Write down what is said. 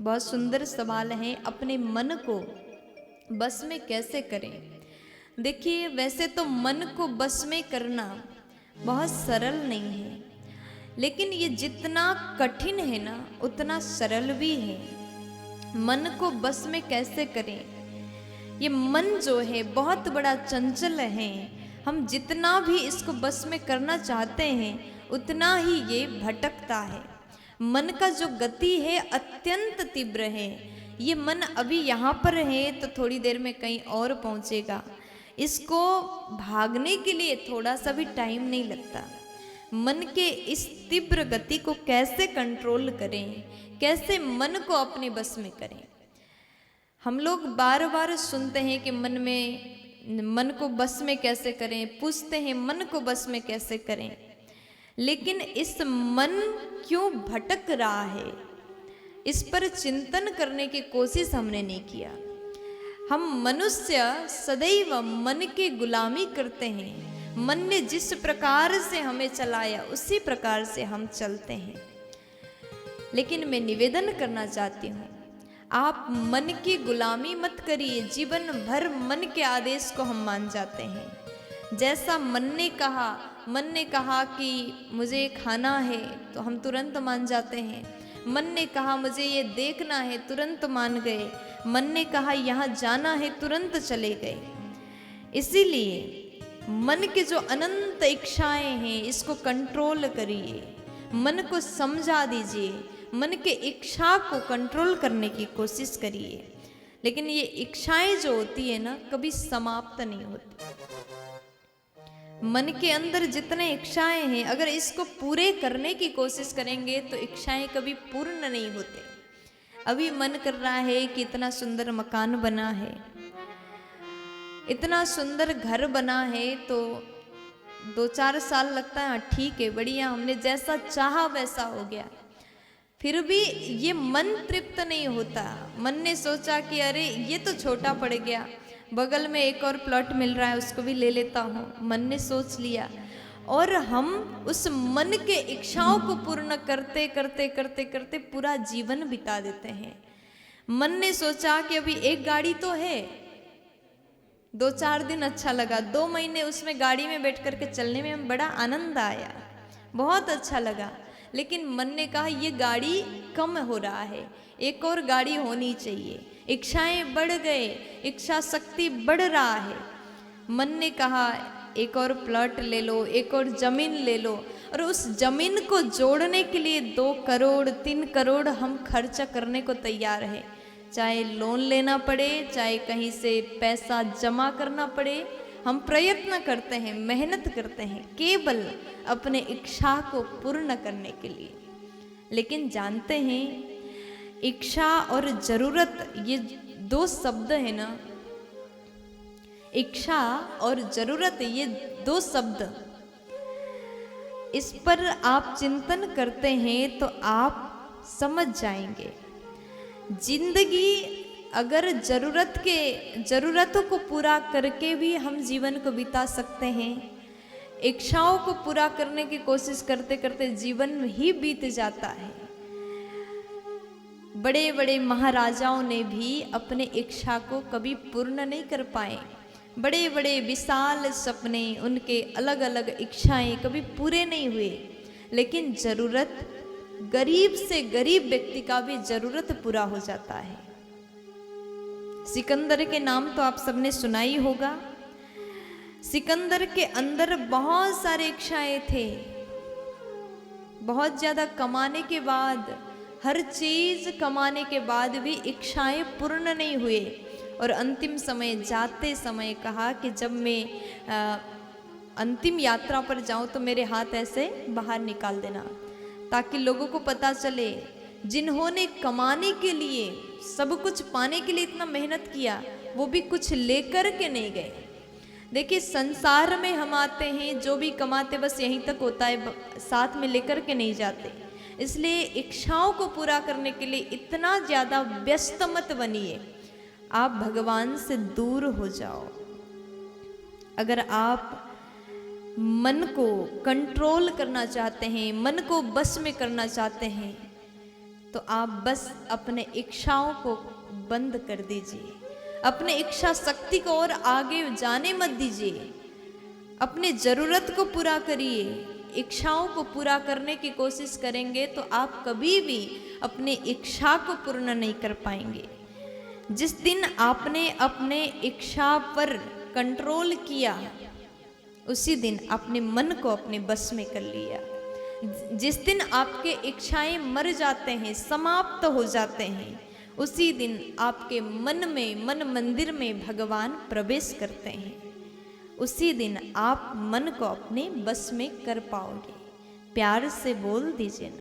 बहुत सुंदर सवाल है, अपने मन को बस में कैसे करें। देखिए, वैसे तो मन को बस में करना बहुत सरल नहीं है, लेकिन ये जितना कठिन है ना उतना सरल भी है। मन को बस में कैसे करें। ये मन जो है बहुत बड़ा चंचल है। हम जितना भी इसको बस में करना चाहते हैं उतना ही ये भटकता है। मन का जो गति है अत्यंत तीव्र है। ये मन अभी यहाँ पर है तो थोड़ी देर में कहीं और पहुँचेगा। इसको भागने के लिए थोड़ा सा भी टाइम नहीं लगता। मन के इस तीव्र गति को कैसे कंट्रोल करें, कैसे मन को अपने बस में करें। हम लोग बार बार सुनते हैं कि मन को बस में कैसे करें, पूछते हैं मन को बस में कैसे करें, लेकिन इस मन क्यों भटक रहा है इस पर चिंतन करने की कोशिश हमने नहीं किया। हम मनुष्य सदैव मन की गुलामी करते हैं। मन ने जिस प्रकार से हमें चलाया उसी प्रकार से हम चलते हैं। लेकिन मैं निवेदन करना चाहती हूँ, आप मन की गुलामी मत करिए। जीवन भर मन के आदेश को हम मान जाते हैं। जैसा मन ने कहा कि मुझे खाना है तो हम तुरंत मान जाते हैं। मन ने कहा मुझे ये देखना है, तुरंत मान गए। मन ने कहा यहाँ जाना है, तुरंत चले गए। इसीलिए मन के जो अनंत इच्छाएं हैं इसको कंट्रोल करिए, मन को समझा दीजिए, मन के इच्छा को कंट्रोल करने की कोशिश करिए। लेकिन ये इच्छाएं जो होती है ना कभी समाप्त नहीं होती। मन के अंदर जितने इच्छाएं हैं अगर इसको पूरे करने की कोशिश करेंगे तो इच्छाएं कभी पूर्ण नहीं होते। अभी मन कर रहा है कि इतना सुंदर मकान बना है, इतना सुंदर घर बना है, तो 2-4 साल लगता है, ठीक है बढ़िया, हमने जैसा चाहा वैसा हो गया। फिर भी ये मन तृप्त नहीं होता। मन ने सोचा कि अरे ये तो छोटा पड़ गया, बगल में एक और प्लॉट मिल रहा है उसको भी ले लेता हूँ। मन ने सोच लिया और हम उस मन के इच्छाओं को पूर्ण करते करते करते करते पूरा जीवन बिता देते हैं। मन ने सोचा कि अभी एक गाड़ी तो है, 2-4 दिन अच्छा लगा, 2 महीने उसमें गाड़ी में बैठ करके चलने में बड़ा आनंद आया, बहुत अच्छा लगा। लेकिन मन ने कहा ये गाड़ी कम हो रहा है, एक और गाड़ी होनी चाहिए। इच्छाएं बढ़ गए, इच्छा शक्ति बढ़ रहा है। मन ने कहा एक और प्लॉट ले लो, एक और जमीन ले लो, और उस जमीन को जोड़ने के लिए 2 करोड़ 3 करोड़ हम खर्चा करने को तैयार हैं। चाहे लोन लेना पड़े, चाहे कहीं से पैसा जमा करना पड़े, हम प्रयत्न करते हैं, मेहनत करते हैं केवल अपने इच्छा को पूर्ण करने के लिए। लेकिन जानते हैं इच्छा और जरूरत ये 2 शब्द है ना, इच्छा और जरूरत ये 2 शब्द, इस पर आप चिंतन करते हैं तो आप समझ जाएंगे। जिंदगी अगर जरूरतों को पूरा करके भी हम जीवन को बिता सकते हैं, इच्छाओं को पूरा करने की कोशिश करते करते जीवन ही बीत जाता है। बड़े बड़े महाराजाओं ने भी अपने इच्छा को कभी पूर्ण नहीं कर पाए। बड़े बड़े विशाल सपने, उनके अलग अलग इच्छाएं कभी पूरे नहीं हुए। लेकिन जरूरत, गरीब से गरीब व्यक्ति का भी जरूरत पूरा हो जाता है। सिकंदर के नाम तो आप सबने सुना ही होगा। सिकंदर के अंदर बहुत सारे इच्छाएं थे। बहुत ज्यादा कमाने के बाद, हर चीज कमाने के बाद भी इच्छाएं पूर्ण नहीं हुए। और अंतिम समय जाते समय कहा कि जब मैं अंतिम यात्रा पर जाऊं तो मेरे हाथ ऐसे बाहर निकाल देना, ताकि लोगों को पता चले जिन्होंने कमाने के लिए, सब कुछ पाने के लिए इतना मेहनत किया, वो भी कुछ लेकर के नहीं गए। देखिए संसार में हम आते हैं, जो भी कमाते बस यहीं तक होता है, साथ में लेकर के नहीं जाते। इसलिए इच्छाओं को पूरा करने के लिए इतना ज़्यादा व्यस्त मत बनिए, आप भगवान से दूर हो जाओ। अगर आप मन को कंट्रोल करना चाहते हैं, मन को बस में करना चाहते हैं, तो आप बस अपने इच्छाओं को बंद कर दीजिए, अपने इच्छा शक्ति को और आगे जाने मत दीजिए। अपने जरूरत को पूरा करिए। इच्छाओं को पूरा करने की कोशिश करेंगे तो आप कभी भी अपने इच्छा को पूर्ण नहीं कर पाएंगे। जिस दिन आपने अपने इच्छा पर कंट्रोल किया, उसी दिन अपने मन को अपने बस में कर लिया। जिस दिन आपके इच्छाएं मर जाते हैं, समाप्त हो जाते हैं, उसी दिन आपके मन में, मन मंदिर में भगवान प्रवेश करते हैं। उसी दिन आप मन को अपने बस में कर पाओगे। प्यार से बोल दीजिए।